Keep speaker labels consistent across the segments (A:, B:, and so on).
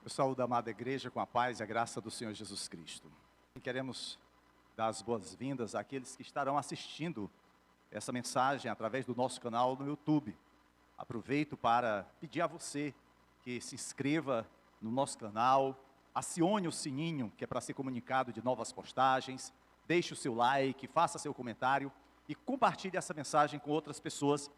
A: Eu saúdo a amada igreja com a paz e a graça do Senhor Jesus Cristo. E queremos dar as boas-vindas àqueles que estarão assistindo essa mensagem através do nosso canal no YouTube. Aproveito para pedir a você que se inscreva no nosso canal, acione o sininho, que é para ser comunicado de novas postagens, deixe o seu like, faça seu comentário e compartilhe essa mensagem com outras pessoas,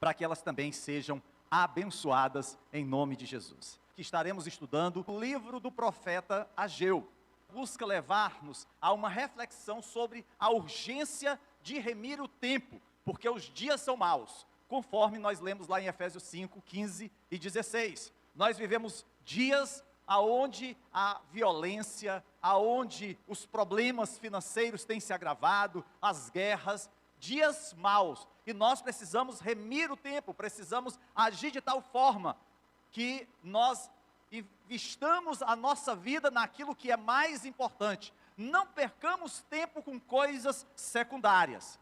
A: para que elas também sejam abençoadas em nome de Jesus. Que estaremos estudando o livro do profeta Ageu. Busca levar-nos a uma reflexão sobre a urgência de remir o tempo, porque os dias são maus, conforme nós lemos lá em Efésios 5, 15 e 16. Nós vivemos dias aonde a violência, aonde os problemas financeiros têm se agravado, as guerras, dias maus, e nós precisamos remir o tempo, precisamos agir de tal forma que nós investamos a nossa vida naquilo que é mais importante. Não percamos tempo com coisas secundárias.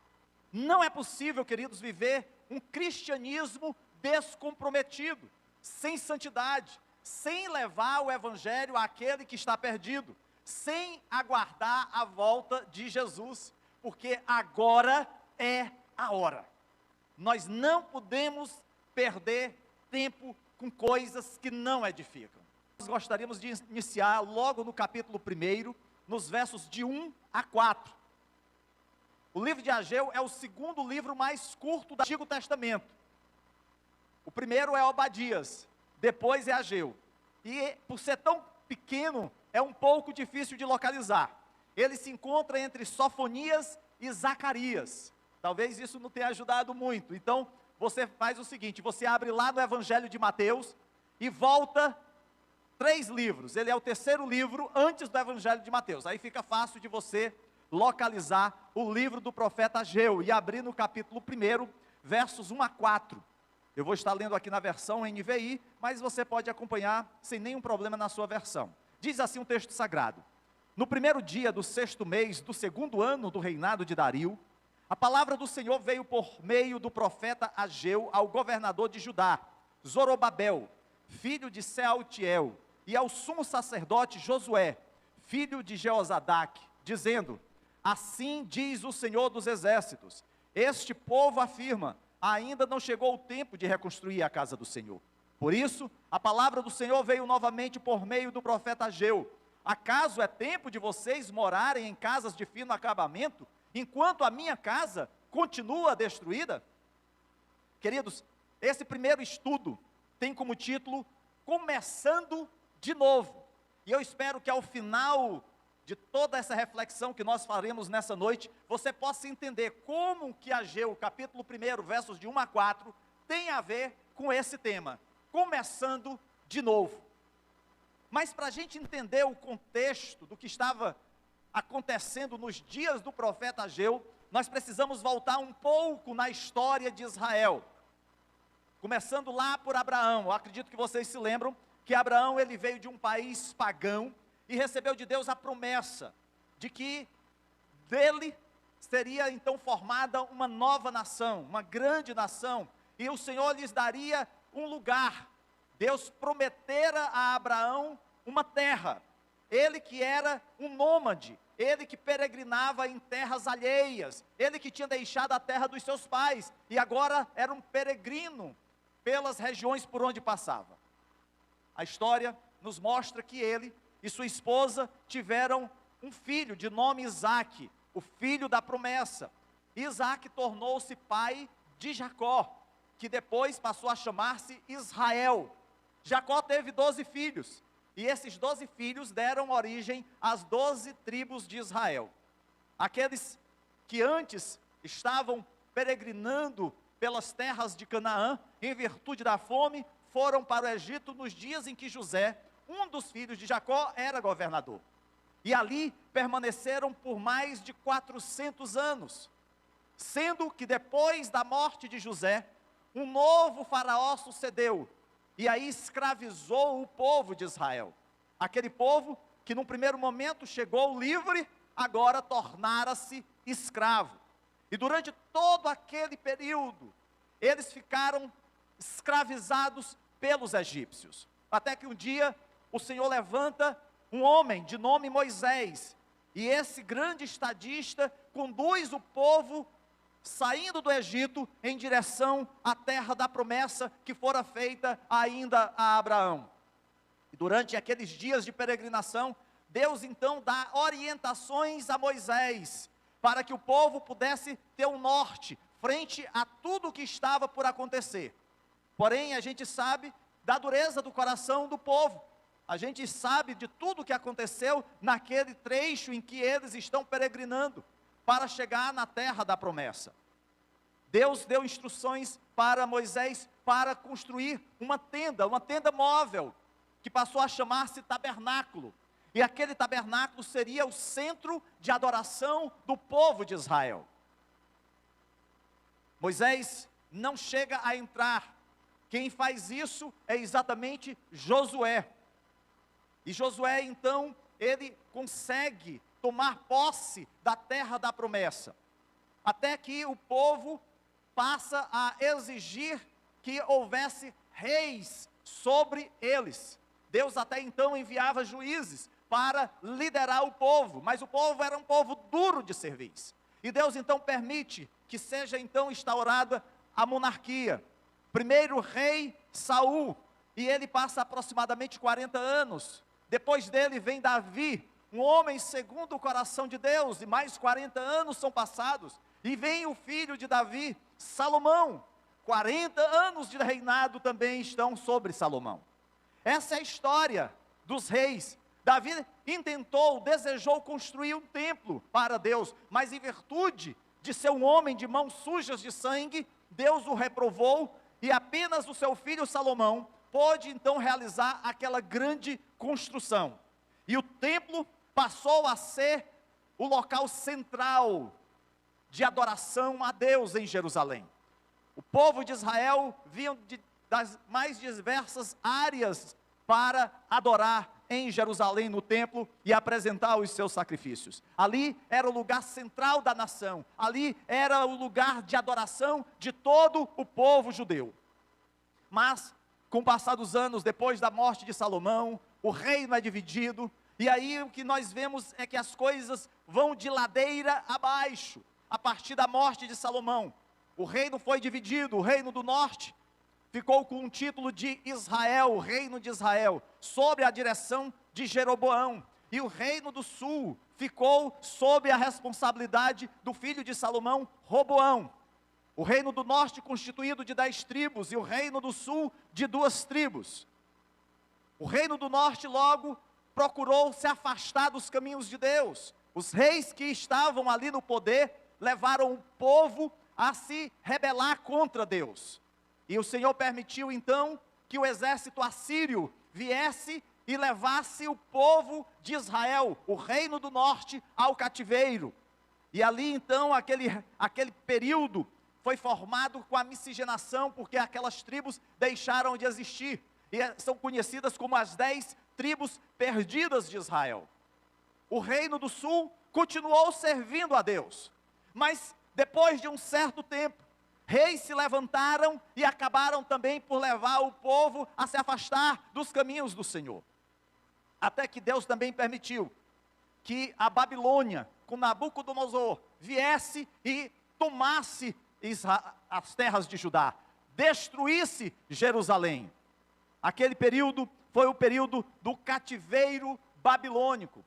A: Não é possível, queridos, viver um cristianismo descomprometido, sem santidade, sem levar o evangelho àquele que está perdido, sem aguardar a volta de Jesus, porque agora é a hora. Nós não podemos perder tempo com coisas que não edificam. Nós gostaríamos de iniciar logo no capítulo 1, nos versos de 1 a 4. O livro de Ageu é o segundo livro mais curto do Antigo Testamento. O primeiro é Obadias, depois é Ageu. E por ser tão pequeno, é um pouco difícil de localizar. Ele se encontra entre Sofonias e Zacarias. Talvez isso não tenha ajudado muito. Então, você faz o seguinte, você abre lá no Evangelho de Mateus e volta 3 livros. Ele é o terceiro livro antes do Evangelho de Mateus. Aí fica fácil de você localizar o livro do profeta Ageu e abrir no capítulo 1, versos 1 a 4. Eu vou estar lendo aqui na versão NVI, mas você pode acompanhar sem nenhum problema na sua versão. Diz assim um texto sagrado: No primeiro dia do 6º mês do 2º ano do reinado de Dario, a palavra do Senhor veio por meio do profeta Ageu ao governador de Judá, Zorobabel, filho de Sealtiel, e ao sumo sacerdote Josué, filho de Jeozadaque, dizendo: Assim diz o Senhor dos exércitos, este povo afirma, ainda não chegou o tempo de reconstruir a casa do Senhor. Por isso, a palavra do Senhor veio novamente por meio do profeta Ageu. Acaso é tempo de vocês morarem em casas de fino acabamento, enquanto a minha casa continua destruída? Queridos, esse primeiro estudo tem como título Começando de Novo. E eu espero que ao final de toda essa reflexão que nós faremos nessa noite, você possa entender como que Ageu, capítulo 1, versos de 1 a 4, tem a ver com esse tema, começando de novo. Mas para a gente entender o contexto do que estava acontecendo nos dias do profeta Ageu, nós precisamos voltar um pouco na história de Israel. Começando lá por Abraão. Eu acredito que vocês se lembram que Abraão ele veio de um país pagão e recebeu de Deus a promessa de que dele seria então formada uma nova nação, uma grande nação, e o Senhor lhes daria um lugar. Deus prometera a Abraão uma terra. Ele que era um nômade, ele que peregrinava em terras alheias, ele que tinha deixado a terra dos seus pais, e agora era um peregrino pelas regiões por onde passava. A história nos mostra que ele e sua esposa tiveram um filho de nome Isaque, o filho da promessa. Isaque tornou-se pai de Jacó, que depois passou a chamar-se Israel. Jacó teve 12 filhos, e esses 12 filhos deram origem às 12 tribos de Israel. Aqueles que antes estavam peregrinando pelas terras de Canaã, em virtude da fome, foram para o Egito nos dias em que José, um dos filhos de Jacó, era governador. E ali permaneceram por mais de 400 anos, sendo que depois da morte de José, um novo faraó sucedeu, e aí escravizou o povo de Israel. Aquele povo que num primeiro momento chegou livre, agora tornara-se escravo. E durante todo aquele período, eles ficaram escravizados pelos egípcios. Até que um dia, o Senhor levanta um homem de nome Moisés, e esse grande estadista conduz o povo saindo do Egito em direção à terra da promessa que fora feita ainda a Abraão. E durante aqueles dias de peregrinação, Deus então dá orientações a Moisés, para que o povo pudesse ter um norte, frente a tudo o que estava por acontecer. Porém, a gente sabe da dureza do coração do povo, a gente sabe de tudo o que aconteceu naquele trecho em que eles estão peregrinando, para chegar na terra da promessa. Deus deu instruções para Moisés, para construir uma tenda móvel, que passou a chamar-se tabernáculo, e aquele tabernáculo seria o centro de adoração do povo de Israel. Moisés não chega a entrar, quem faz isso é exatamente Josué, e Josué então, ele consegue tomar posse da terra da promessa, até que o povo passa a exigir que houvesse reis sobre eles. Deus até então enviava juízes para liderar o povo, mas o povo era um povo duro de serviço, e Deus então permite que seja então instaurada a monarquia. Primeiro rei Saul, e ele passa aproximadamente 40 anos, depois dele vem Davi, um homem segundo o coração de Deus, e mais 40 anos são passados, e vem o filho de Davi, Salomão, 40 anos de reinado também estão sobre Salomão. Essa é a história dos reis. Davi desejou construir um templo para Deus, mas em virtude de ser um homem de mãos sujas de sangue, Deus o reprovou, e apenas o seu filho Salomão pôde então realizar aquela grande construção. E o templo passou a ser o local central de adoração a Deus em Jerusalém. O povo de Israel vinha das mais diversas áreas para adorar em Jerusalém no templo e apresentar os seus sacrifícios. Ali era o lugar central da nação, ali era o lugar de adoração de todo o povo judeu. Mas, com o passar dos anos, depois da morte de Salomão, o reino é dividido, e aí o que nós vemos é que as coisas vão de ladeira abaixo, a partir da morte de Salomão. O reino foi dividido, o reino do norte ficou com o título de Israel, o reino de Israel, sob a direção de Jeroboão, e o reino do sul ficou sob a responsabilidade do filho de Salomão, Roboão. O reino do norte constituído de 10 tribos, e o reino do sul de 2 tribos. O reino do norte logo procurou se afastar dos caminhos de Deus. Os reis que estavam ali no poder levaram o povo a se rebelar contra Deus. E o Senhor permitiu então que o exército assírio viesse e levasse o povo de Israel, o reino do norte, ao cativeiro. E ali então aquele período foi formado com a miscigenação, porque aquelas tribos deixaram de existir, e são conhecidas como as 10 tribos perdidas de Israel. O reino do sul continuou servindo a Deus, mas depois de um certo tempo, reis se levantaram e acabaram também por levar o povo a se afastar dos caminhos do Senhor. Até que Deus também permitiu que a Babilônia, com Nabucodonosor, viesse e tomasse as terras de Judá, destruísse Jerusalém. Aquele período foi o período do cativeiro babilônico.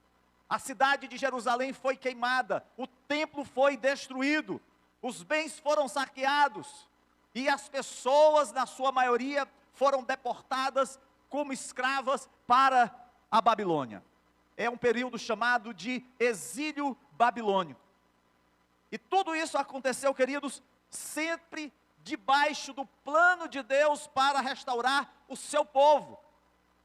A: A cidade de Jerusalém foi queimada, o templo foi destruído, os bens foram saqueados, e as pessoas, na sua maioria, foram deportadas como escravas para a Babilônia. É um período chamado de exílio babilônico. E tudo isso aconteceu, queridos, sempre debaixo do plano de Deus para restaurar o seu povo,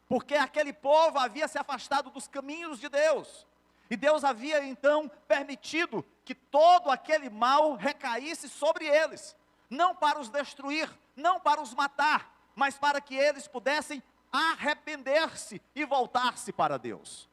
A: porque aquele povo havia se afastado dos caminhos de Deus, e Deus havia então permitido que todo aquele mal recaísse sobre eles, não para os destruir, não para os matar, mas para que eles pudessem arrepender-se e voltar-se para Deus.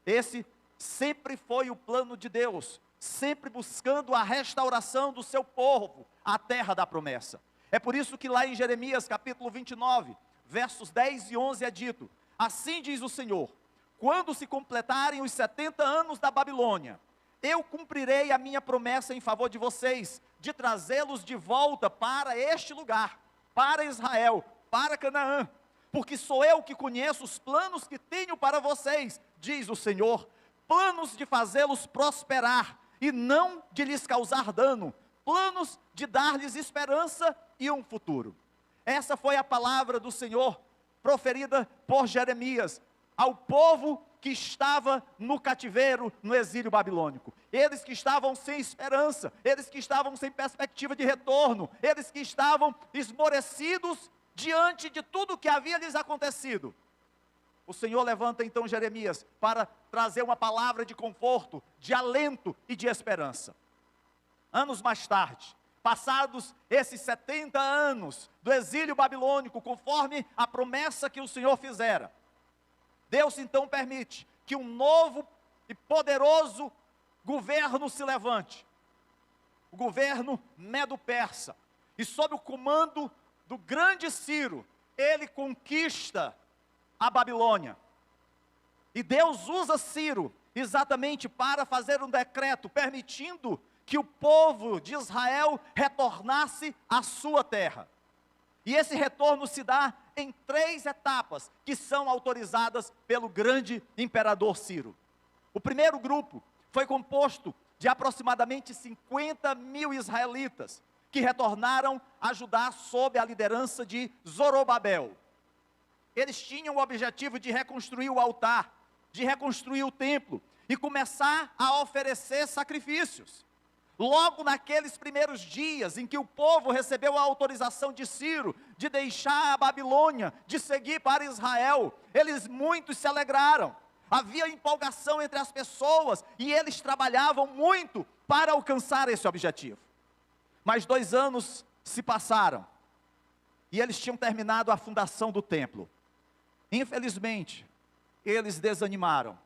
A: Esse sempre foi o plano de Deus, sempre buscando a restauração do seu povo, a terra da promessa. É por isso que lá em Jeremias capítulo 29, versos 10 e 11 é dito:
B: Assim diz o Senhor: quando se completarem os 70 anos da Babilônia, eu cumprirei a minha promessa em favor de vocês, de trazê-los de volta para este lugar, para Israel, para Canaã, porque sou eu que conheço os planos que tenho para vocês, diz o Senhor, planos de fazê-los prosperar e não de lhes causar dano, planos de dar-lhes esperança e um futuro. Essa foi a palavra do Senhor proferida por Jeremias ao povo que estava no cativeiro, no exílio babilônico. Eles que estavam sem esperança, eles que estavam sem perspectiva de retorno, eles que estavam esmorecidos diante de tudo que havia lhes acontecido. O Senhor levanta então Jeremias para trazer uma palavra de conforto, de alento e de esperança. Anos mais tarde, passados esses 70 anos do exílio babilônico, conforme a promessa que o Senhor fizera, Deus então permite que um novo e poderoso governo se levante, o governo Medo-Persa, e sob o comando do grande Ciro, ele conquista a Babilônia. E Deus usa Ciro exatamente para fazer um decreto permitindo que o povo de Israel retornasse à sua terra. E esse retorno se dá em 3 etapas, que são autorizadas pelo grande imperador Ciro. O primeiro grupo foi composto de aproximadamente 50 mil israelitas, que retornaram a Judá sob a liderança de Zorobabel. Eles tinham o objetivo de reconstruir o altar, de reconstruir o templo, e começar a oferecer sacrifícios. Logo naqueles primeiros dias em que o povo recebeu a autorização de Ciro de deixar a Babilônia, de seguir para Israel, eles muitos se alegraram. Havia empolgação entre as pessoas e eles trabalhavam muito para alcançar esse objetivo. Mas 2 anos se passaram e eles tinham terminado a fundação do templo. Infelizmente, eles desanimaram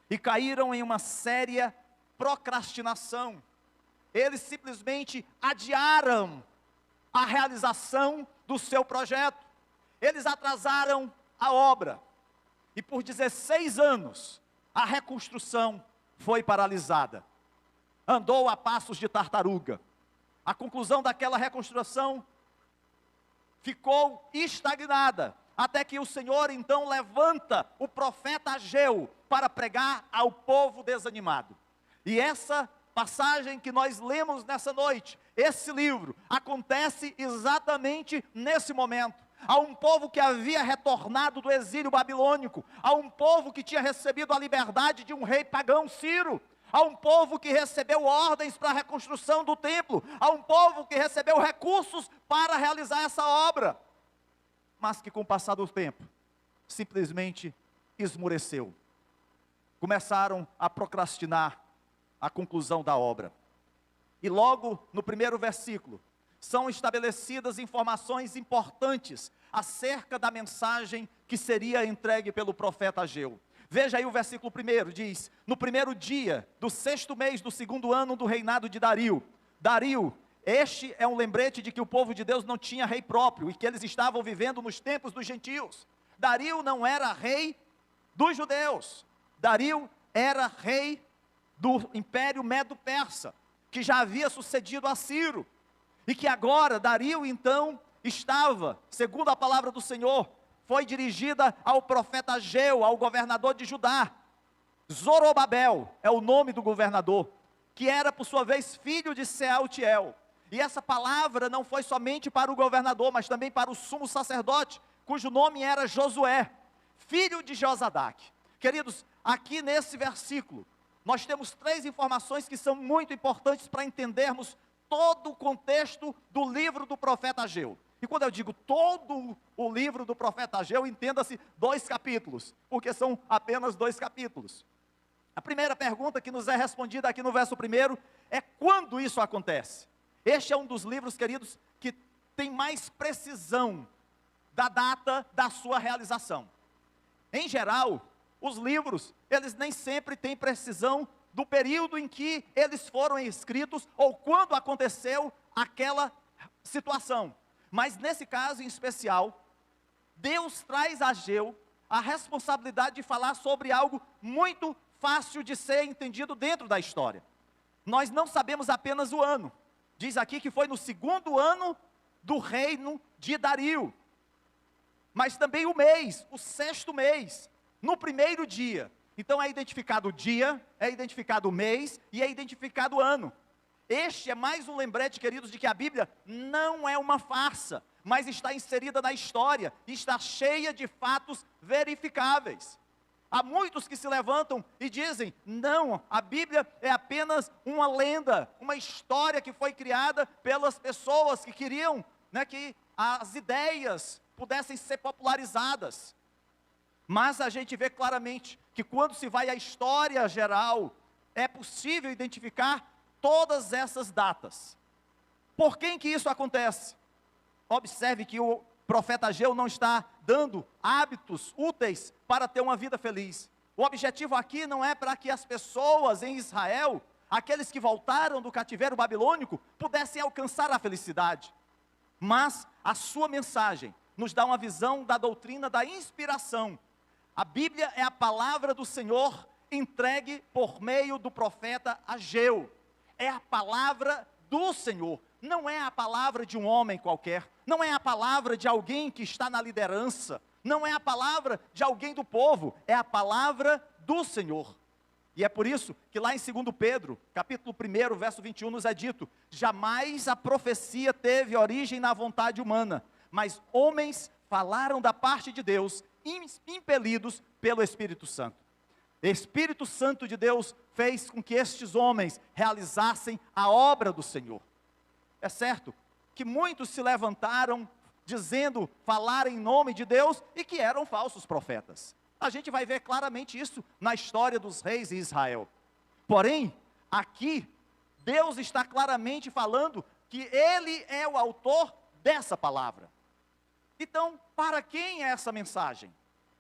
B: e caíram em uma séria procrastinação. Eles simplesmente adiaram a realização do seu projeto. Eles atrasaram a obra. E por 16 anos, a reconstrução foi paralisada. Andou a passos de tartaruga. A conclusão daquela reconstrução ficou estagnada, até que o Senhor então levanta o profeta Ageu para pregar ao povo desanimado. E essa passagem que nós lemos nessa noite, esse livro, acontece exatamente nesse momento. Há um povo que havia retornado do exílio babilônico, há um povo que tinha recebido a liberdade de um rei pagão, Ciro, há um povo que recebeu ordens para a reconstrução do templo, há um povo que recebeu recursos para realizar essa obra, mas que com o passar do tempo, simplesmente esmoreceu. Começaram a procrastinar a conclusão da obra. E logo no primeiro versículo, são estabelecidas informações importantes acerca da mensagem que seria entregue pelo profeta Ageu. Veja aí o versículo 1, diz: no primeiro dia do 6º mês do 2º ano do reinado de Dario. Dario, este é um lembrete de que o povo de Deus não tinha rei próprio, e que eles estavam vivendo nos tempos dos gentios. Dario não era rei dos judeus, Dario era rei do Império Medo-Persa, que já havia sucedido a Ciro, e que agora Dario então estava, segundo a palavra do Senhor, foi dirigida ao profeta Ageu, ao governador de Judá. Zorobabel é o nome do governador, que era por sua vez filho de Sealtiel. E essa palavra não foi somente para o governador, mas também para o sumo sacerdote, cujo nome era Josué, filho de Josadaque. Queridos, aqui nesse versículo, nós temos 3 informações que são muito importantes para entendermos todo o contexto do livro do profeta Ageu. E quando eu digo todo o livro do profeta Ageu, entenda-se 2 capítulos, porque são apenas 2 capítulos. A primeira pergunta que nos é respondida aqui no verso 1 é: quando isso acontece? Este é um dos livros, queridos, que tem mais precisão da data da sua realização. Em geral, os livros, eles nem sempre têm precisão do período em que eles foram escritos ou quando aconteceu aquela situação. Mas nesse caso em especial, Deus traz a a responsabilidade de falar sobre algo muito fácil de ser entendido dentro da história. Nós não sabemos apenas o ano. Diz aqui que foi no 2º ano do reino de Dario. Mas também o mês, o 6º mês, no 1º dia. Então é identificado o dia, é identificado o mês e é identificado o ano. Este é mais um lembrete, queridos, de que a Bíblia não é uma farsa, mas está inserida na história, e está cheia de fatos verificáveis. Há muitos que se levantam e dizem, não, a Bíblia é apenas uma lenda, uma história que foi criada pelas pessoas que queriam, que as ideias pudessem ser popularizadas. Mas a gente vê claramente que quando se vai à história geral, é possível identificar todas essas datas. Por quem que isso acontece? Observe que o profeta Ageu não está dando hábitos úteis para ter uma vida feliz. O objetivo aqui não é para que as pessoas em Israel, aqueles que voltaram do cativeiro babilônico, pudessem alcançar a felicidade. Mas a sua mensagem nos dá uma visão da doutrina da inspiração. A Bíblia é a palavra do Senhor entregue por meio do profeta Ageu. É a palavra do Senhor, não é a palavra de um homem qualquer, não é a palavra de alguém que está na liderança, não é a palavra de alguém do povo, é a palavra do Senhor. E é por isso que lá em 2 Pedro, capítulo 1, verso 21, nos é dito, jamais a profecia teve origem na vontade humana, mas homens falaram da parte de Deus, impelidos pelo Espírito Santo. O Espírito Santo de Deus fez com que estes homens realizassem a obra do Senhor. É certo que muitos se levantaram dizendo falar em nome de Deus e que eram falsos profetas. A gente vai ver claramente isso na história dos reis em Israel. Porém, aqui, Deus está claramente falando que Ele é o autor dessa palavra. Então, para quem é essa mensagem?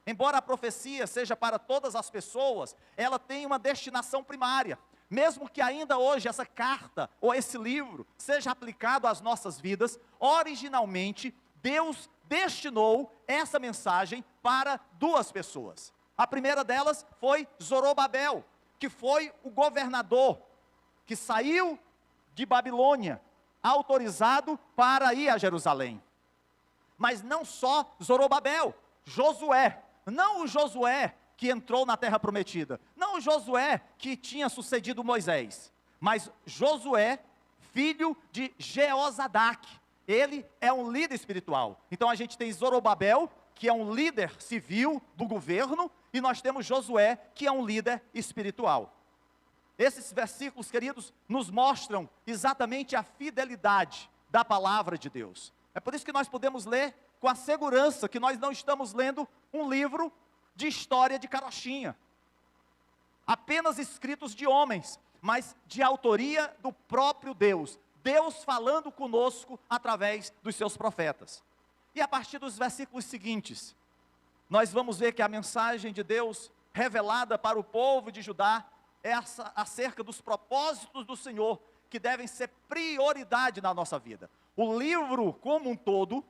B: Embora a profecia seja para todas as pessoas, ela tem uma destinação primária. Mesmo que ainda hoje essa carta ou esse livro seja aplicado às nossas vidas, originalmente Deus destinou essa mensagem para 2 pessoas. A primeira delas foi Zorobabel, que foi o governador que saiu de Babilônia, autorizado para ir a Jerusalém. Mas não só Zorobabel, Josué, não o Josué que entrou na terra prometida, não o Josué que tinha sucedido Moisés, mas Josué, filho de Jeozadaque, ele é um líder espiritual. Então a gente tem Zorobabel, que é um líder civil do governo, e nós temos Josué, que é um líder espiritual. Esses versículos, queridos, nos mostram exatamente a fidelidade da palavra de Deus. É por isso que nós podemos ler com a segurança que nós não estamos lendo um livro de história de carochinha, apenas escritos de homens, mas de autoria do próprio Deus. Deus falando conosco através dos seus profetas. E a partir dos versículos seguintes, nós vamos ver que a mensagem de Deus revelada para o povo de Judá é acerca dos propósitos do Senhor, que devem ser prioridade na nossa vida. O livro como um todo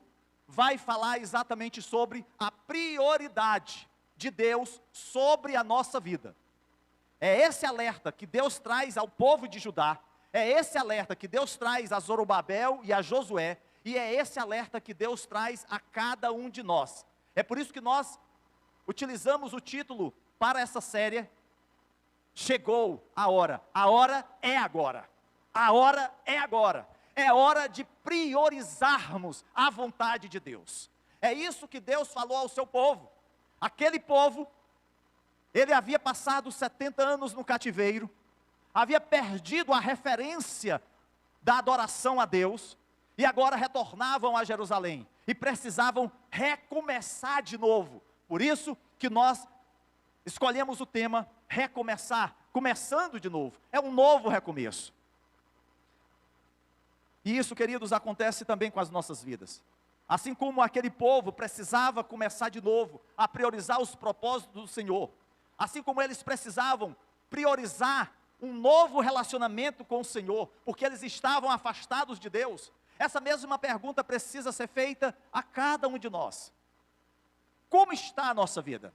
B: vai falar exatamente sobre a prioridade de Deus sobre a nossa vida. É esse alerta que Deus traz ao povo de Judá, é esse alerta que Deus traz a Zorobabel e a Josué, e é esse alerta que Deus traz a cada um de nós. É por isso que nós utilizamos o título para essa série, Chegou a hora é agora, a hora é agora, é hora de priorizarmos a vontade de Deus. É isso que Deus falou ao seu povo. Aquele povo, ele havia passado 70 anos no cativeiro, havia perdido a referência da adoração a Deus, e agora retornavam a Jerusalém, e precisavam recomeçar de novo. Por isso que nós escolhemos o tema, recomeçar, começando de novo, é um novo recomeço. E isso, queridos, acontece também com as nossas vidas. Assim como aquele povo precisava começar de novo, a priorizar os propósitos do Senhor, assim como eles precisavam priorizar um novo relacionamento com o Senhor, porque eles estavam afastados de Deus, essa mesma pergunta precisa ser feita a cada um de nós. Como está a nossa vida?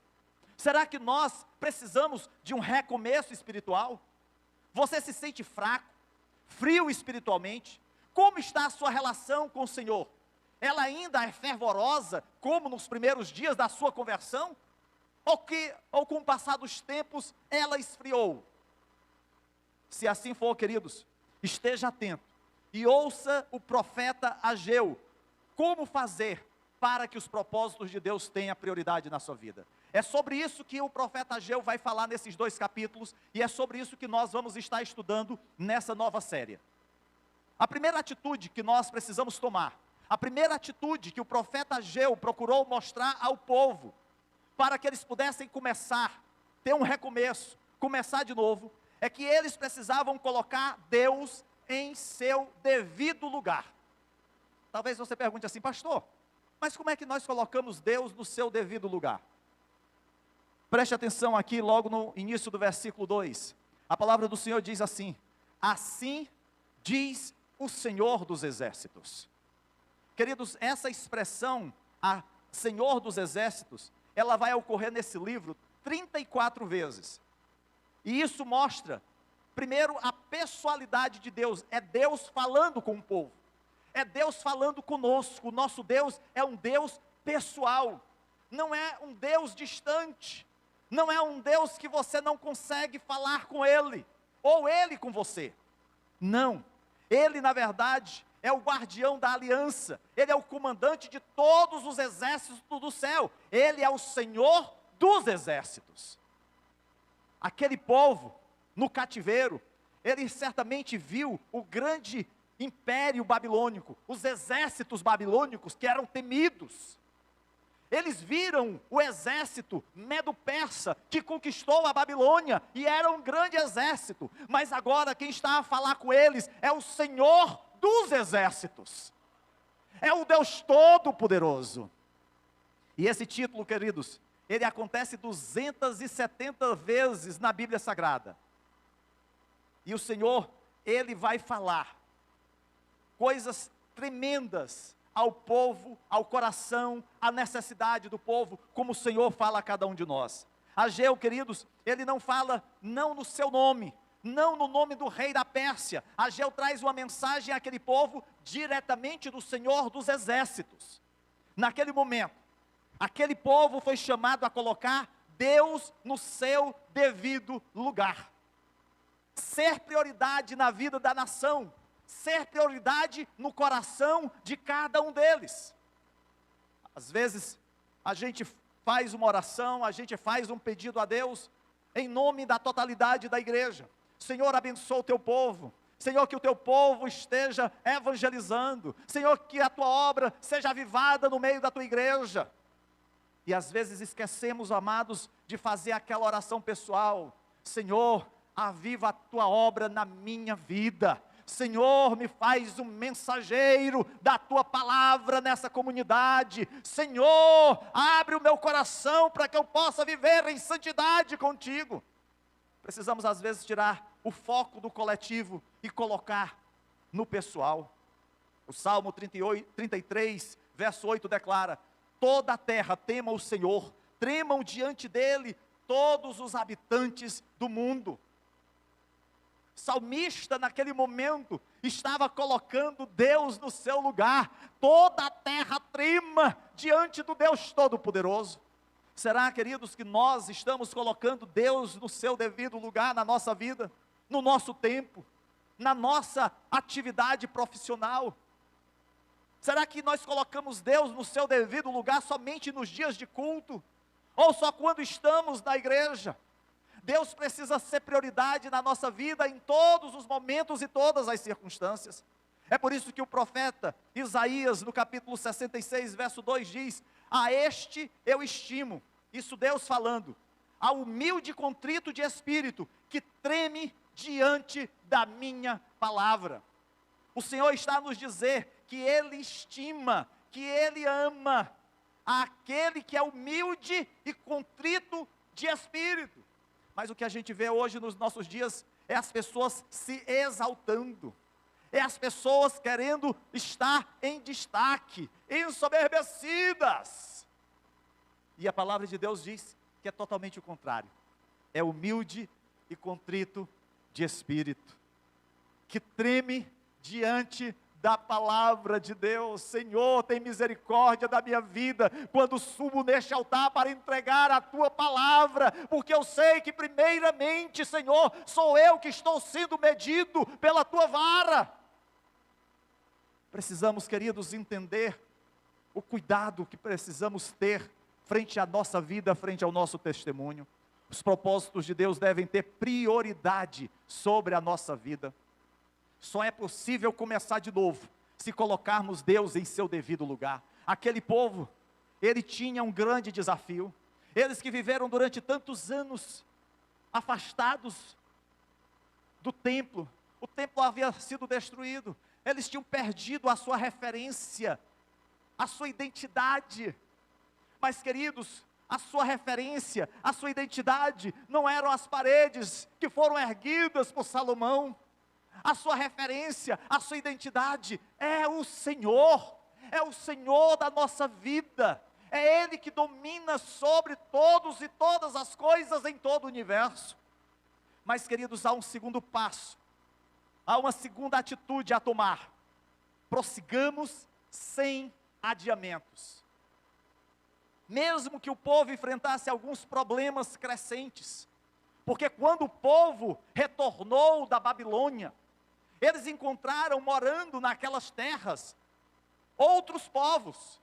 B: Será que nós precisamos de um recomeço espiritual? Você se sente fraco, frio espiritualmente? Como está a sua relação com o Senhor? Ela ainda é fervorosa, como nos primeiros dias da sua conversão? Ou com o passar dos tempos, ela esfriou? Se assim for, queridos, esteja atento e ouça o profeta Ageu, como fazer para que os propósitos de Deus tenham prioridade na sua vida. É sobre isso que o profeta Ageu vai falar nesses 2 capítulos, e é sobre isso que nós vamos estar estudando nessa nova série. A primeira atitude que nós precisamos tomar, a primeira atitude que o profeta Ageu procurou mostrar ao povo, para que eles pudessem começar, ter um recomeço, começar de novo, é que eles precisavam colocar Deus em seu devido lugar. Talvez você pergunte assim, pastor, mas como é que nós colocamos Deus no seu devido lugar? Preste atenção aqui logo no início do versículo 2. A palavra do Senhor diz assim: assim diz o Senhor dos Exércitos. Queridos, essa expressão, a Senhor dos Exércitos, ela vai ocorrer nesse livro 34 vezes. E isso mostra, primeiro, a pessoalidade de Deus. É Deus falando com o povo. É Deus falando conosco. O nosso Deus é um Deus pessoal. Não é um Deus distante. Não é um Deus que você não consegue falar com Ele. Ou Ele com você. Não. Ele, na verdade, é o guardião da aliança. Ele é o comandante de todos os exércitos do céu. Ele é o Senhor dos exércitos. Aquele povo, no cativeiro, ele certamente viu o grande império babilônico, os exércitos babilônicos que eram temidos. Eles viram o exército medo-persa que conquistou a Babilônia e era um grande exército. Mas agora quem está a falar com eles é o Senhor dos exércitos. É o Deus Todo-Poderoso. E esse título, queridos, ele acontece 270 vezes na Bíblia Sagrada. E o Senhor, Ele vai falar coisas tremendas ao povo, ao coração, à necessidade do povo, como o Senhor fala a cada um de nós. Ageu, queridos, ele não fala, não no seu nome, não no nome do rei da Pérsia. Ageu traz uma mensagem àquele povo diretamente do Senhor dos exércitos. Naquele momento, aquele povo foi chamado a colocar Deus no seu devido lugar. Ser prioridade na vida da nação, ser prioridade no coração de cada um deles. Às vezes, a gente faz uma oração, a gente faz um pedido a Deus, em nome da totalidade da igreja. Senhor, abençoa o teu povo. Senhor, que o teu povo esteja evangelizando. Senhor, que a tua obra seja avivada no meio da tua igreja. E às vezes esquecemos, amados, de fazer aquela oração pessoal. Senhor, aviva a tua obra na minha vida. Senhor, me faz um mensageiro da tua palavra nessa comunidade. Senhor, abre o meu coração para que eu possa viver em santidade contigo. Precisamos às vezes tirar o foco do coletivo e colocar no pessoal. O Salmo 33, verso 8 declara: toda a terra tema o Senhor, tremam diante dele todos os habitantes do mundo. O salmista naquele momento estava colocando Deus no seu lugar. Toda a terra trema diante do Deus Todo-Poderoso. Será, queridos, que nós estamos colocando Deus no seu devido lugar na nossa vida, no nosso tempo, na nossa atividade profissional? Será que nós colocamos Deus no seu devido lugar somente nos dias de culto? Ou só quando estamos na igreja? Deus precisa ser prioridade na nossa vida em todos os momentos e todas as circunstâncias. É por isso que o profeta Isaías, no capítulo 66, verso 2 diz: a este eu estimo, isso Deus falando, ao humilde e contrito de espírito, que treme diante da minha palavra. O Senhor está a nos dizer que Ele estima, que Ele ama aquele que é humilde e contrito de espírito. Mas o que a gente vê hoje nos nossos dias é as pessoas se exaltando, é as pessoas querendo estar em destaque, ensoberbecidas. E a palavra de Deus diz que é totalmente o contrário. É humilde e contrito de espírito, que treme diante da palavra de Deus. Senhor, tem misericórdia da minha vida, quando subo neste altar para entregar a tua palavra, porque eu sei que primeiramente, Senhor, sou eu que estou sendo medido pela tua vara. Precisamos, queridos, entender o cuidado que precisamos ter frente à nossa vida, frente ao nosso testemunho. Os propósitos de Deus devem ter prioridade sobre a nossa vida. Só é possível começar de novo se colocarmos Deus em seu devido lugar. Aquele povo, ele tinha um grande desafio. Eles que viveram durante tantos anos afastados do templo, o templo havia sido destruído, eles tinham perdido a sua referência, a sua identidade. Mas, queridos, a sua referência, a sua identidade não eram as paredes que foram erguidas por Salomão. A sua referência, a sua identidade é o Senhor da nossa vida. É Ele que domina sobre todos e todas as coisas em todo o universo. Mas, queridos, há um segundo passo, há uma segunda atitude a tomar. Prossigamos sem adiamentos. Mesmo que o povo enfrentasse alguns problemas crescentes, porque quando o povo retornou da Babilônia, eles encontraram morando naquelas terras outros povos,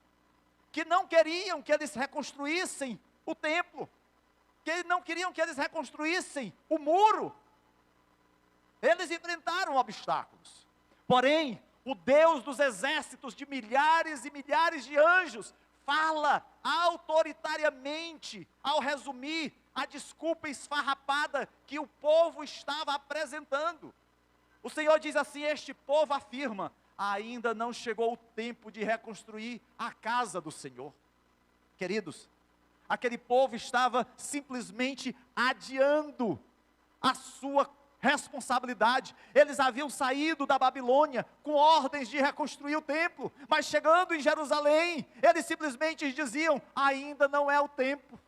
B: que não queriam que eles reconstruíssem o templo, que não queriam que eles reconstruíssem o muro. Eles enfrentaram obstáculos, porém, o Deus dos exércitos de milhares e milhares de anjos, fala autoritariamente, ao resumir a desculpa esfarrapada que o povo estava apresentando. O Senhor diz assim: este povo afirma, ainda não chegou o tempo de reconstruir a casa do Senhor. Queridos, aquele povo estava simplesmente adiando a sua responsabilidade. Eles haviam saído da Babilônia com ordens de reconstruir o templo, mas chegando em Jerusalém, eles simplesmente diziam: ainda não é o tempo.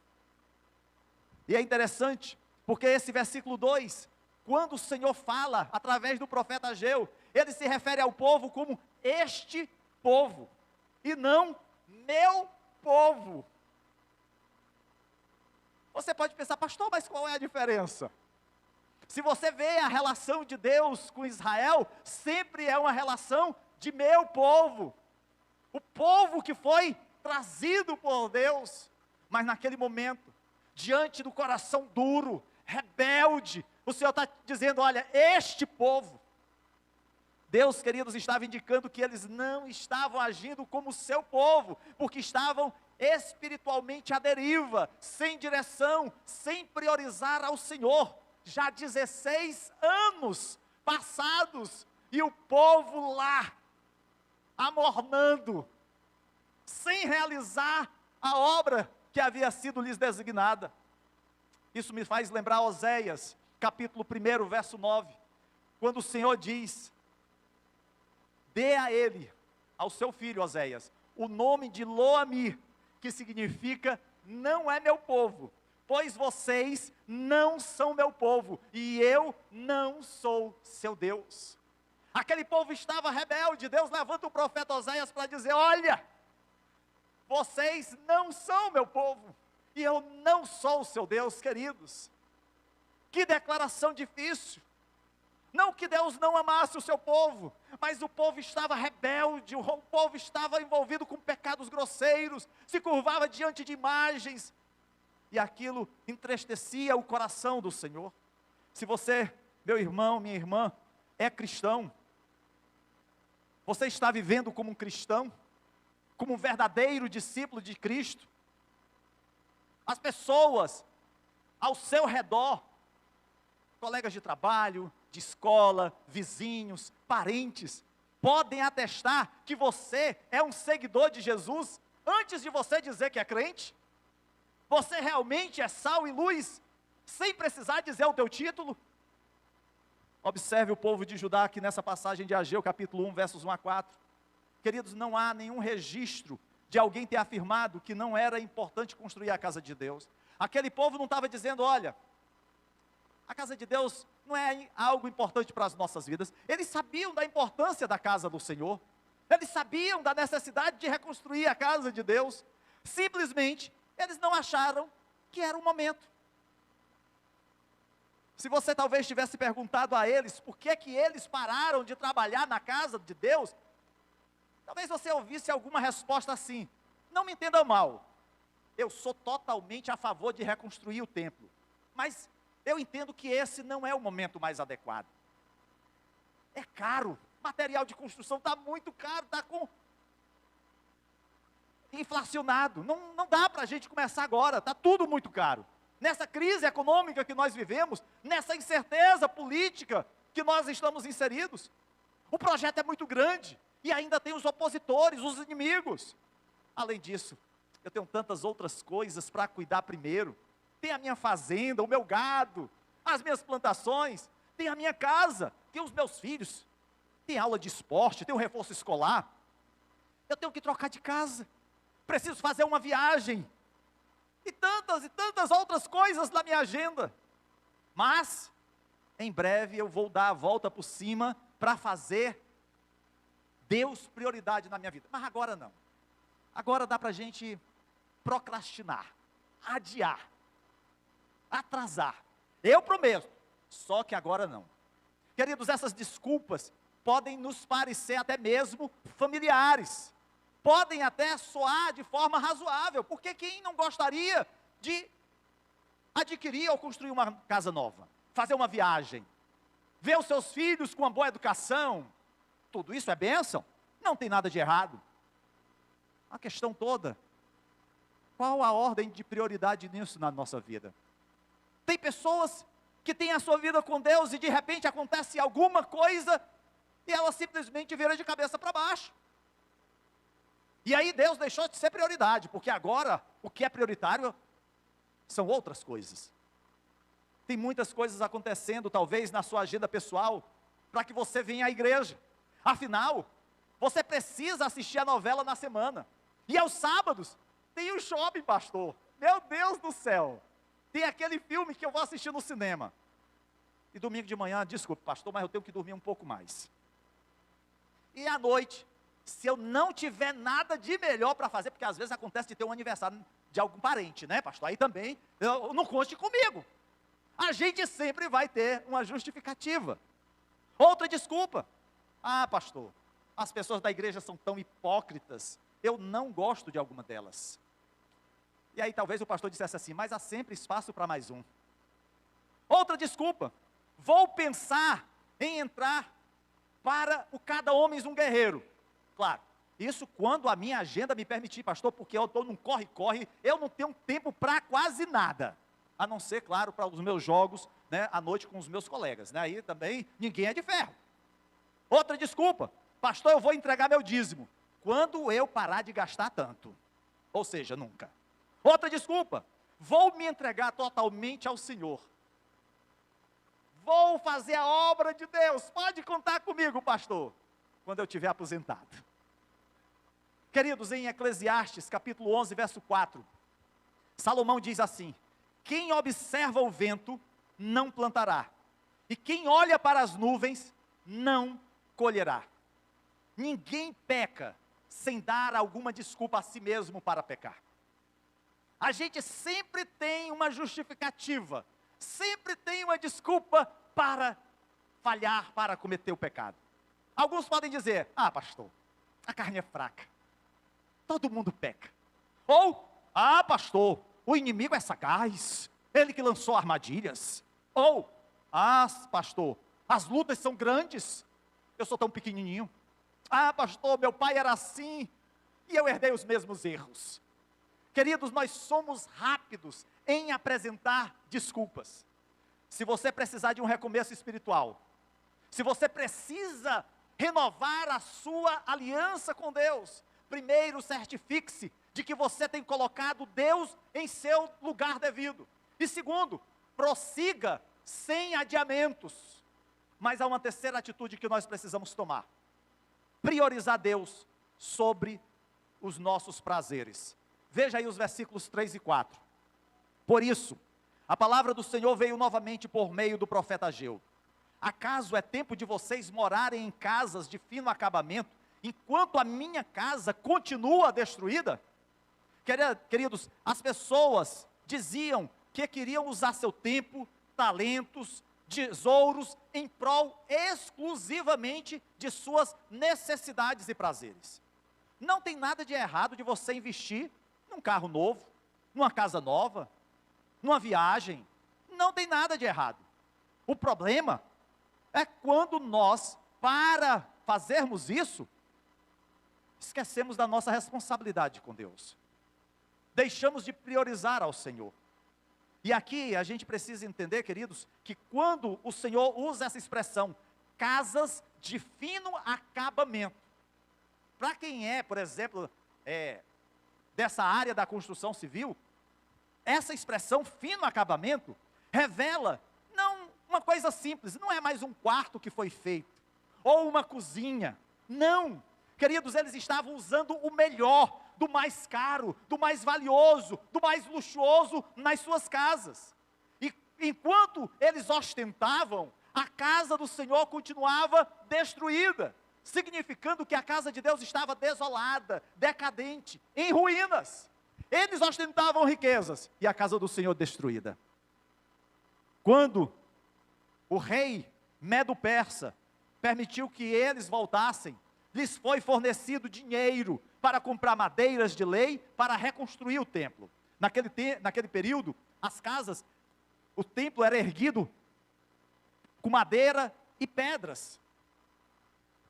B: E é interessante, porque esse versículo 2, quando o Senhor fala através do profeta Ageu, ele se refere ao povo como este povo, e não meu povo. Você pode pensar: pastor, mas qual é a diferença? Se você vê a relação de Deus com Israel, sempre é uma relação de meu povo. O povo que foi trazido por Deus. Mas naquele momento, diante do coração duro, rebelde, o Senhor está dizendo: olha, este povo. Deus, queridos, estava indicando que eles não estavam agindo como seu povo, porque estavam espiritualmente à deriva, sem direção, sem priorizar ao Senhor. Já 16 anos passados, e o povo lá, amornando, sem realizar a obra que havia sido lhes designada. Isso me faz lembrar Oséias, capítulo 1, verso 9, quando o Senhor diz: dê a ele, ao seu filho Oséias, o nome de Lo-Ammi, que significa não é meu povo, pois vocês não são meu povo, e eu não sou seu Deus. Aquele povo estava rebelde. Deus levanta o profeta Oséias para dizer: olha, vocês não são meu povo, e eu não sou o seu Deus. Queridos, que declaração difícil. Não que Deus não amasse o seu povo, mas o povo estava rebelde, o povo estava envolvido com pecados grosseiros, se curvava diante de imagens, e aquilo entristecia o coração do Senhor. Se você, meu irmão, minha irmã, é cristão, você está vivendo como um cristão, como um verdadeiro discípulo de Cristo, as pessoas ao seu redor, colegas de trabalho, de escola, vizinhos, parentes, podem atestar que você é um seguidor de Jesus, antes de você dizer que é crente. Você realmente é sal e luz, sem precisar dizer o teu título? Observe o povo de Judá aqui nessa passagem de Ageu, capítulo 1, versos 1 a 4. Queridos, não há nenhum registro de alguém ter afirmado que não era importante construir a casa de Deus. Aquele povo não estava dizendo, olha, a casa de Deus não é algo importante para as nossas vidas. Eles sabiam da importância da casa do Senhor. Eles sabiam da necessidade de reconstruir a casa de Deus. Simplesmente, eles não acharam que era o momento. Se você talvez tivesse perguntado a eles por que eles pararam de trabalhar na casa de Deus, talvez você ouvisse alguma resposta assim: não me entenda mal, eu sou totalmente a favor de reconstruir o templo, mas eu entendo que esse não é o momento mais adequado. É caro, material de construção está muito caro, está inflacionado, não dá para a gente começar agora, está tudo muito caro. Nessa crise econômica que nós vivemos, nessa incerteza política que nós estamos inseridos, o projeto é muito grande, e ainda tem os opositores, os inimigos. Além disso, eu tenho tantas outras coisas para cuidar primeiro. Tem a minha fazenda, o meu gado, as minhas plantações, tem a minha casa, tem os meus filhos, tem aula de esporte, tem um reforço escolar. Eu tenho que trocar de casa, preciso fazer uma viagem, e tantas outras coisas na minha agenda. Mas, em breve eu vou dar a volta por cima para fazer Deus prioridade na minha vida. Mas agora não. Agora dá para a gente procrastinar, adiar, atrasar. Eu prometo, só que agora não. Queridos, essas desculpas podem nos parecer até mesmo familiares. Podem até soar de forma razoável, porque quem não gostaria de adquirir ou construir uma casa nova, fazer uma viagem, ver os seus filhos com uma boa educação, tudo isso é bênção, não tem nada de errado. A questão toda, qual a ordem de prioridade nisso na nossa vida? Tem pessoas que têm a sua vida com Deus e de repente acontece alguma coisa e ela simplesmente vira de cabeça para baixo. E aí Deus deixou de ser prioridade, porque agora o que é prioritário são outras coisas. Tem muitas coisas acontecendo, talvez na sua agenda pessoal, para que você venha à igreja. Afinal, você precisa assistir a novela na semana. E aos sábados, tem o shopping, pastor. Meu Deus do céu. Tem aquele filme que eu vou assistir no cinema. E domingo de manhã, desculpe, pastor, mas eu tenho que dormir um pouco mais. E à noite, se eu não tiver nada de melhor para fazer, porque às vezes acontece de ter um aniversário de algum parente, né, pastor? Aí também, não conte comigo. A gente sempre vai ter uma justificativa. Outra desculpa. Ah, pastor, as pessoas da igreja são tão hipócritas, eu não gosto de alguma delas. E aí talvez o pastor dissesse assim, mas há sempre espaço para mais um. Outra desculpa, vou pensar em entrar para o Cada Homem um Guerreiro. Claro, isso quando a minha agenda me permitir, pastor, porque eu estou num corre-corre, eu não tenho tempo para quase nada. A não ser, claro, para os meus jogos, né, à noite com os meus colegas, né, aí também ninguém é de ferro. Outra desculpa, pastor, eu vou entregar meu dízimo, quando eu parar de gastar tanto, ou seja, nunca. Outra desculpa, vou me entregar totalmente ao Senhor, vou fazer a obra de Deus, pode contar comigo, pastor, quando eu estiver aposentado. Queridos, em Eclesiastes, capítulo 11, verso 4, Salomão diz assim, quem observa o vento, não plantará, e quem olha para as nuvens, não colherá. Ninguém peca sem dar alguma desculpa a si mesmo para pecar. A gente sempre tem uma justificativa, sempre tem uma desculpa para falhar, para cometer o pecado. Alguns podem dizer, ah, pastor, a carne é fraca, todo mundo peca. Ou, ah, pastor, o inimigo é sagaz, ele que lançou armadilhas. Ou, ah, pastor, as lutas são grandes, eu sou tão pequenininho. Ah, pastor, meu pai era assim, e eu herdei os mesmos erros. Queridos, nós somos rápidos em apresentar desculpas. Se você precisar de um recomeço espiritual, se você precisa renovar a sua aliança com Deus, primeiro certifique-se de que você tem colocado Deus em seu lugar devido. E segundo, prossiga sem adiamentos. Mas há uma terceira atitude que nós precisamos tomar: priorizar Deus sobre os nossos prazeres. Veja aí os versículos 3 e 4. Por isso, a palavra do Senhor veio novamente por meio do profeta Ageu. Acaso é tempo de vocês morarem em casas de fino acabamento, enquanto a minha casa continua destruída? Queridos, as pessoas diziam que queriam usar seu tempo, talentos, tesouros, em prol exclusivamente de suas necessidades e prazeres. Não tem nada de errado de você investir num carro novo, numa casa nova, numa viagem. Não tem nada de errado. O problema é quando nós, para fazermos isso, esquecemos da nossa responsabilidade com Deus. Deixamos de priorizar ao Senhor. E aqui a gente precisa entender, queridos, que quando o Senhor usa essa expressão, casas de fino acabamento, para quem é, por exemplo, dessa área da construção civil, essa expressão fino acabamento revela não uma coisa simples, não é mais um quarto que foi feito, ou uma cozinha, não. Queridos, eles estavam usando o melhor, do mais caro, do mais valioso, do mais luxuoso nas suas casas. E enquanto eles ostentavam, a casa do Senhor continuava destruída, significando que a casa de Deus estava desolada, decadente, em ruínas. Eles ostentavam riquezas e a casa do Senhor destruída. Quando o rei Medo-Persa permitiu que eles voltassem, lhes foi fornecido dinheiro para comprar madeiras de lei para reconstruir o templo. Naquele período, as casas, o templo era erguido com madeira e pedras.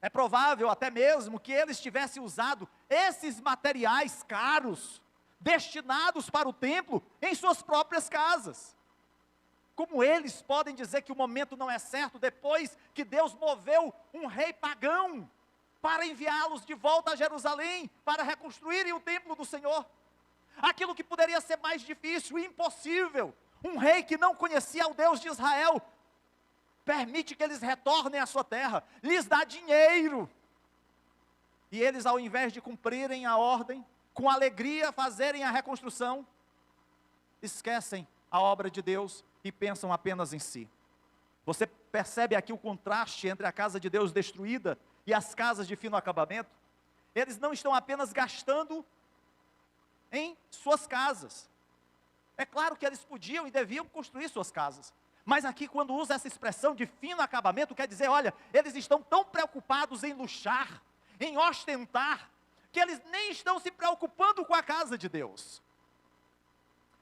B: É provável até mesmo que eles tivessem usado esses materiais caros, destinados para o templo, em suas próprias casas. Como eles podem dizer que o momento não é certo, depois que Deus moveu um rei pagão, para enviá-los de volta a Jerusalém, para reconstruírem o templo do Senhor? Aquilo que poderia ser mais difícil, impossível, um rei que não conhecia o Deus de Israel, permite que eles retornem à sua terra, lhes dá dinheiro, e eles, ao invés de cumprirem a ordem, com alegria fazerem a reconstrução, esquecem a obra de Deus e pensam apenas em si. Você percebe aqui o contraste entre a casa de Deus destruída e as casas de fino acabamento? Eles não estão apenas gastando em suas casas. É claro que eles podiam e deviam construir suas casas, mas aqui quando usa essa expressão de fino acabamento, quer dizer, olha, eles estão tão preocupados em luxar, em ostentar, que eles nem estão se preocupando com a casa de Deus.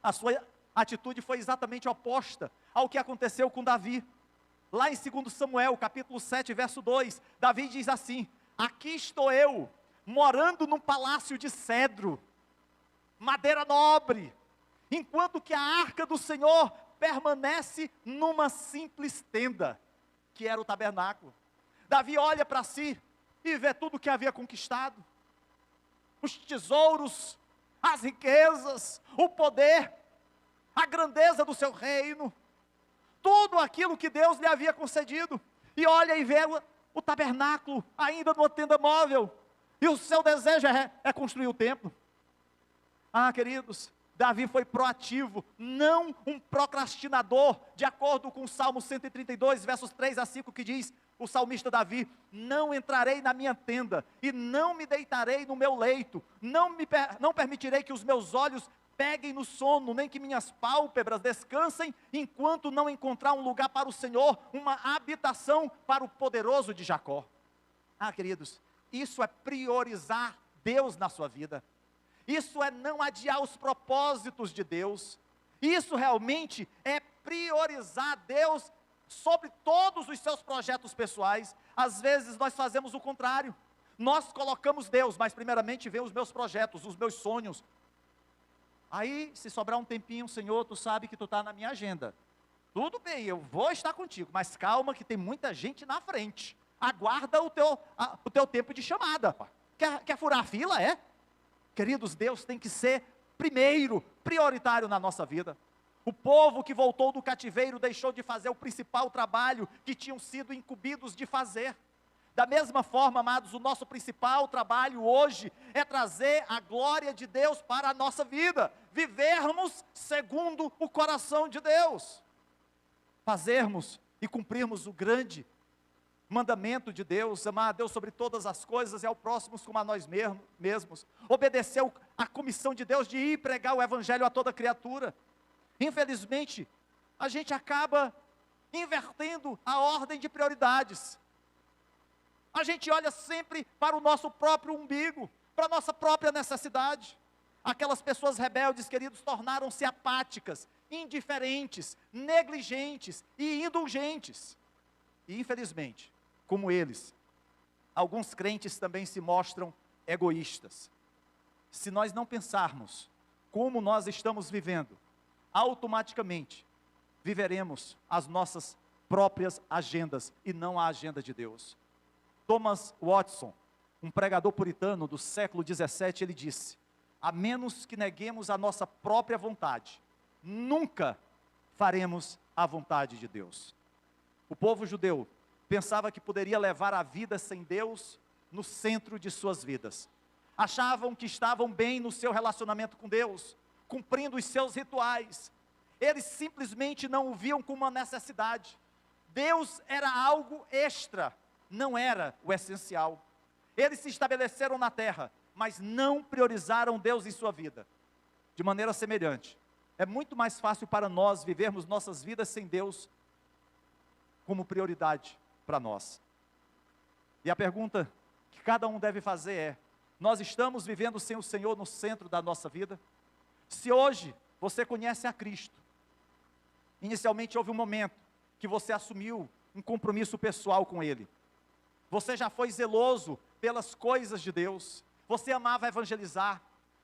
B: A sua atitude foi exatamente oposta ao que aconteceu com Davi. Lá em 2 Samuel, capítulo 7, verso 2, Davi diz assim: aqui estou eu, morando num palácio de cedro, madeira nobre, enquanto que a arca do Senhor permanece numa simples tenda, que era o tabernáculo. Davi olha para si e vê tudo o que havia conquistado, os tesouros, as riquezas, o poder, a grandeza do seu reino, tudo aquilo que Deus lhe havia concedido, e olha e vê o tabernáculo ainda numa tenda móvel, e o seu desejo é construir o templo. Ah, queridos, Davi foi proativo, não um procrastinador, de acordo com o Salmo 132, versos 3 a 5, que diz o salmista Davi: não entrarei na minha tenda, e não me deitarei no meu leito, não permitirei que os meus olhos peguem no sono, nem que minhas pálpebras descansem, enquanto não encontrar um lugar para o Senhor, uma habitação para o poderoso de Jacó. Ah, queridos, isso é priorizar Deus na sua vida. Isso é não adiar os propósitos de Deus. Isso realmente é priorizar Deus sobre todos os seus projetos pessoais. Às vezes nós fazemos o contrário. Nós colocamos Deus, mas primeiramente vem os meus projetos, os meus sonhos. Aí, se sobrar um tempinho, Senhor, tu sabe que tu está na minha agenda. Tudo bem, eu vou estar contigo, mas calma que tem muita gente na frente. Aguarda o teu tempo de chamada. Quer furar a fila, é? Queridos, Deus tem que ser primeiro, prioritário na nossa vida. O povo que voltou do cativeiro deixou de fazer o principal trabalho que tinham sido incumbidos de fazer. Da mesma forma, amados, o nosso principal trabalho hoje é trazer a glória de Deus para a nossa vida, vivermos segundo o coração de Deus, fazermos e cumprirmos o grande mandamento de Deus, amar a Deus sobre todas as coisas e ao próximo como a nós mesmos, obedecer a comissão de Deus de ir pregar o evangelho a toda criatura. Infelizmente, a gente acaba invertendo a ordem de prioridades. A gente olha sempre para o nosso próprio umbigo, para a nossa própria necessidade. Aquelas pessoas rebeldes, queridos, tornaram-se apáticas, indiferentes, negligentes e indulgentes. E infelizmente, como eles, alguns crentes também se mostram egoístas. Se nós não pensarmos como nós estamos vivendo, automaticamente viveremos as nossas próprias agendas e não a agenda de Deus. Thomas Watson, um pregador puritano do século 17, ele disse: a menos que neguemos a nossa própria vontade, nunca faremos a vontade de Deus. O povo judeu pensava que poderia levar a vida sem Deus no centro de suas vidas. Achavam que estavam bem no seu relacionamento com Deus, cumprindo os seus rituais. Eles simplesmente não o viam como uma necessidade. Deus era algo extra, não era o essencial. Eles se estabeleceram na terra, mas não priorizaram Deus em sua vida. De maneira semelhante, é muito mais fácil para nós vivermos nossas vidas sem Deus como prioridade para nós. E a pergunta que cada um deve fazer é: nós estamos vivendo sem o Senhor no centro da nossa vida? Se hoje você conhece a Cristo, inicialmente houve um momento que você assumiu um compromisso pessoal com Ele. Você já foi zeloso pelas coisas de Deus. Você amava evangelizar.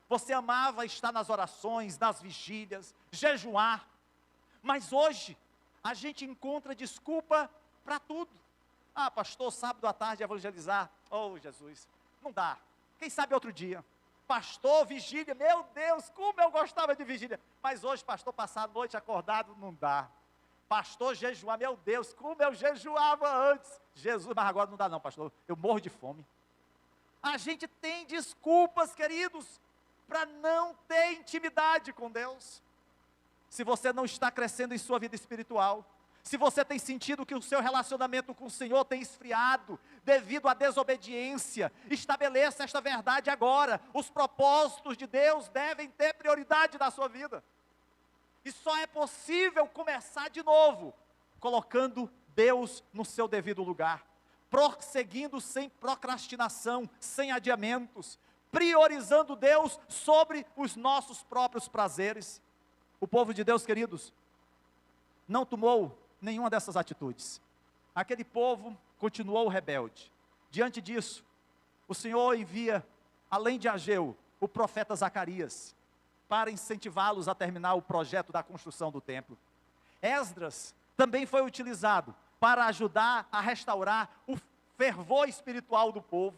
B: Você amava estar nas orações, nas vigílias, jejuar. Mas hoje, a gente encontra desculpa para tudo. Ah, pastor, sábado à tarde evangelizar. Oh, Jesus, não dá. Quem sabe outro dia. Pastor, vigília, meu Deus, como eu gostava de vigília. Mas hoje, pastor, passar a noite acordado, não dá. Pastor, jejuar, meu Deus, como eu jejuava antes. Jesus, mas agora não dá não, pastor, eu morro de fome. A gente tem desculpas, queridos, para não ter intimidade com Deus. Se você não está crescendo em sua vida espiritual, se você tem sentido que o seu relacionamento com o Senhor tem esfriado devido à desobediência, estabeleça esta verdade agora: os propósitos de Deus devem ter prioridade na sua vida. E só é possível começar de novo, colocando Deus no seu devido lugar, prosseguindo sem procrastinação, sem adiamentos, priorizando Deus sobre os nossos próprios prazeres. O povo de Deus, queridos, não tomou nenhuma dessas atitudes. Aquele povo continuou rebelde. Diante disso, o Senhor envia, além de Ageu, o profeta Zacarias, para incentivá-los a terminar o projeto da construção do templo. Esdras também foi utilizado para ajudar a restaurar o fervor espiritual do povo.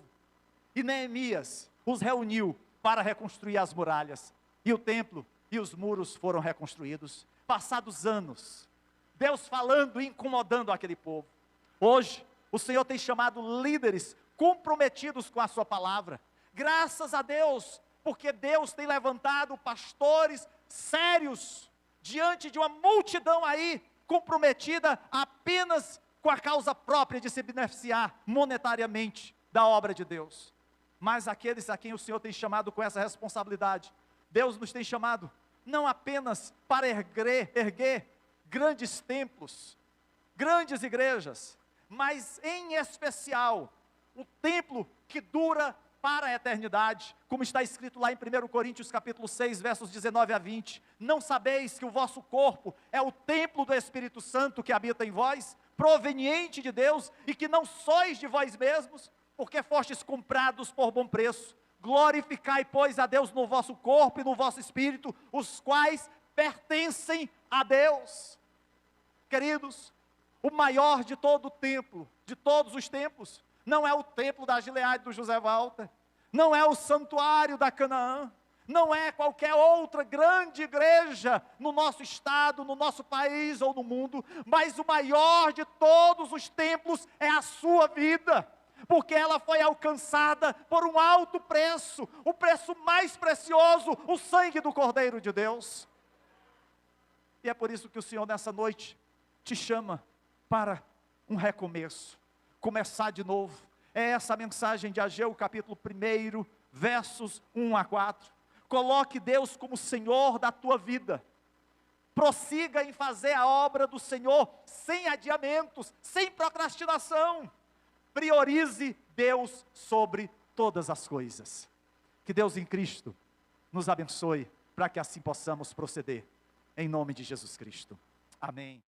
B: E Neemias os reuniu para reconstruir as muralhas. E o templo e os muros foram reconstruídos. Passados anos, Deus falando e incomodando aquele povo. Hoje, o Senhor tem chamado líderes comprometidos com a sua palavra. Graças a Deus, porque Deus tem levantado pastores sérios diante de uma multidão aí comprometida apenas com a causa própria de se beneficiar monetariamente da obra de Deus. Mas aqueles a quem o Senhor tem chamado com essa responsabilidade, Deus nos tem chamado não apenas para erguer grandes templos, grandes igrejas, mas em especial o templo que dura para a eternidade, como está escrito lá em 1 Coríntios capítulo 6, versos 19 a 20, não sabeis que o vosso corpo é o templo do Espírito Santo que habita em vós, proveniente de Deus, e que não sois de vós mesmos, porque fostes comprados por bom preço. Glorificai, pois, a Deus no vosso corpo e no vosso espírito, os quais pertencem a Deus. Queridos, o maior de todo o templo, de todos os templos, não é o templo da Gileade do José Walter, não é o santuário da Canaã, não é qualquer outra grande igreja no nosso estado, no nosso país ou no mundo, mas o maior de todos os templos é a sua vida. porque ela foi alcançada por um alto preço, o preço mais precioso, o sangue do Cordeiro de Deus. E é por isso que o Senhor nessa noite te chama para um recomeço, começar de novo. É essa a mensagem de Ageu, capítulo 1, versos 1 a 4. Coloque Deus como Senhor da tua vida. Prossiga em fazer a obra do Senhor, sem adiamentos, sem procrastinação. Priorize Deus sobre todas as coisas. Que Deus em Cristo nos abençoe, para que assim possamos proceder. Em nome de Jesus Cristo. Amém.